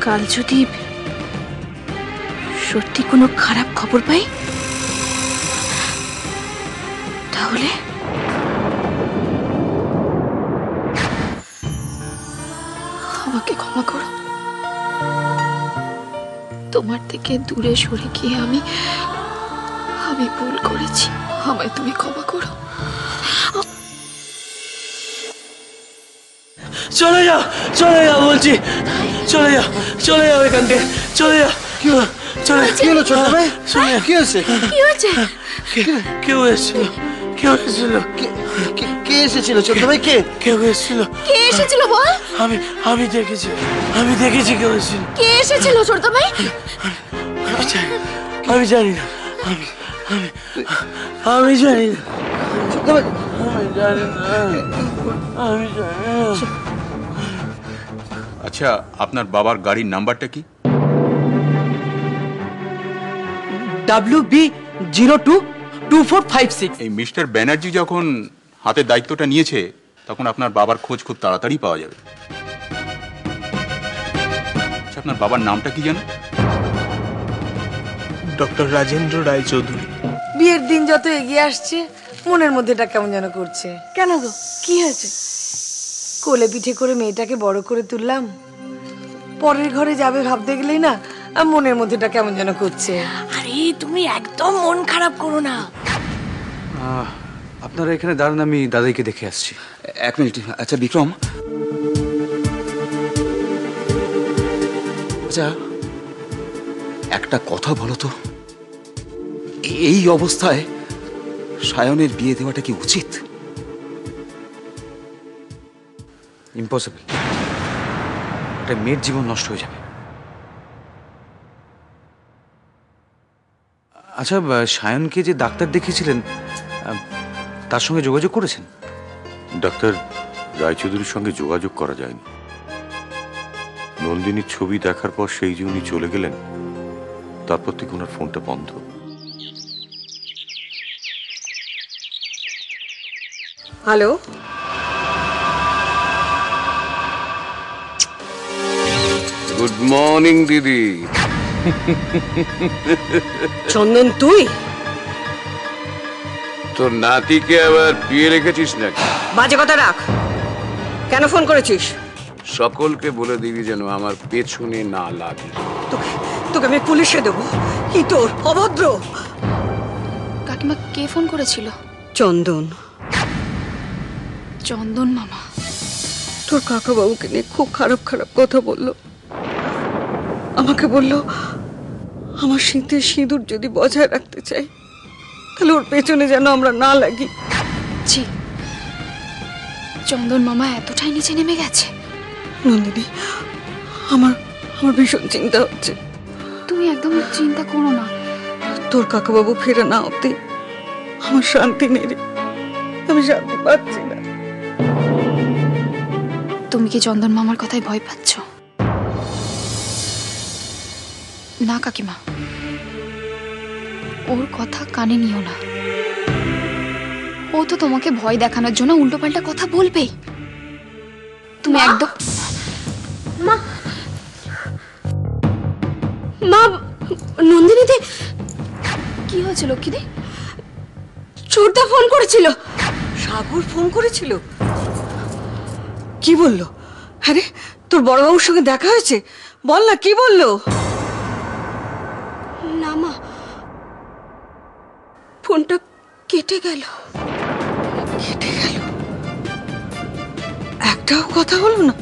কাল যদি সত্যি কোনো খারাপ খবর পাই তাহলে আমাকে ক্ষমা করো। তোমার থেকে দূরে সরে গিয়ে আমি ভুল করেছি, আমায় তুমি ক্ষমা করো। চলে যাও, চলে যাও বলছি, চলে যাও, চলে যাও এখান থেকে, চলে যাও। কি হলো ছোট ভাই? কি হয়েছে? কি হয়েছে? কেউ এসেছিল, কেউ এসেছিল। কে এসেছিল ছোট ভাই? কেউ এসেছিল। কে এসেছিল বল? আমি দেখেছি কেউ এসেছিল। কে এসেছিল ছোট ভাই? আমি জানি না, আমি জানি না, ছোট ভাই আমি জানি না। আচ্ছা, আপনার বাবার গাড়ির নাম্বারটা কি? WB022456। এই মিস্টার ব্যানার্জি যখন হাতের দায়িত্বটা নিয়েছে তখন আপনার বাবার খোঁজ খুব তাড়াতাড়ি পাওয়া যাবে। আচ্ছা, আপনার বাবার নামটা কি জানো? ডক্টর রাজেন্দ্র রায়চৌধুরী। বিয়ের দিন যত এগিয়ে আসছে মনের মধ্যেটা কেমন যেন করছে। কেন গো, কি হয়েছে? কোলে পিঠে করে মেয়েটাকে বড় করে তুললাম, পরের ঘরে যাবে ভাবতে গেলেই না আর মনের মধ্যেটা কেমন যেন করছে। আরে তুমি একদম মন খারাপ করো না। আপনারা এখানে দাঁড়ান, আমি দাদাইকে দেখে আসছি। এক মিনিট। আচ্ছা বিক্রম, আচ্ছা একটা কথা বলো তো, এই অবস্থায় সায়নের বিয়ে দেওয়াটা কি উচিত? ইম্পসিবল। একটা মেয়ের জীবন নষ্ট হয়ে যাবে। আচ্ছা, সায়নকে যে ডাক্তার দেখিয়েছিলেন তার সঙ্গে যোগাযোগ করেছেন? ডাক্তার রায়চৌধুরীর সঙ্গে যোগাযোগ করা যায়নি। নন্দিনীর ছবি দেখার পর সেই যে উনি চলে গেলেন, তারপর থেকে ওনার ফোনটা বন্ধ। হ্যালো, গুড মর্নিং দিদি। চন্দন তুই? তোর নাতিকে আবার বিয়ে রেখেছিস নাকি? বাজে কথা রাখ। কেন ফোন করেছিস? সকলকে বলে দিবি যেন আমার পেছনে না লাগে। তোকে আমি পুলিশে দেবো। কি তোর অভদ্র! কাকিমা, কে ফোন করেছিল? চন্দন। চন্দন মামা? তোর কাকা বাবুকে নিয়ে খুব খারাপ খারাপ কথা বললো। আমাকে বললো আমার শীতের সিঁদুর যদি বজায় রাখতে চাই তাহলে ওর পেছনে যেন আমরা না লাগি। জি, চন্দন মামা এতটাই নিচে নেমে গেছে? নন্দিনী, আমার ভীষণ চিন্তা হচ্ছে। তুমি একদম চিন্তা করো না। তোর কাকাবাবু ফিরে না অব্দি আমার শান্তি নেই রে। আমি শান্তি পাচ্ছি না। তুমি কি চন্দন মামার কথায় ভয় পাচ্ছ? না কাকিমা, ওর কথা কানে নিও না। ও তো তোমাকে ভয় দেখানোর জন্য উল্টোপাল্টা কথা বলবেই। তুমি একদম মা মা নন্দিনীদি, কি হয়েছে লক্ষ্মীদি? ছোটদা ফোন করেছিল। সাগর ফোন করেছিল? কি বললো? আরে তোর বড়বাবুর সঙ্গে দেখা হয়েছে? বল না, কি বললো? না মা, ফোনটা কেটে গেল। কেটে গেল? একটাও কথা হলো না?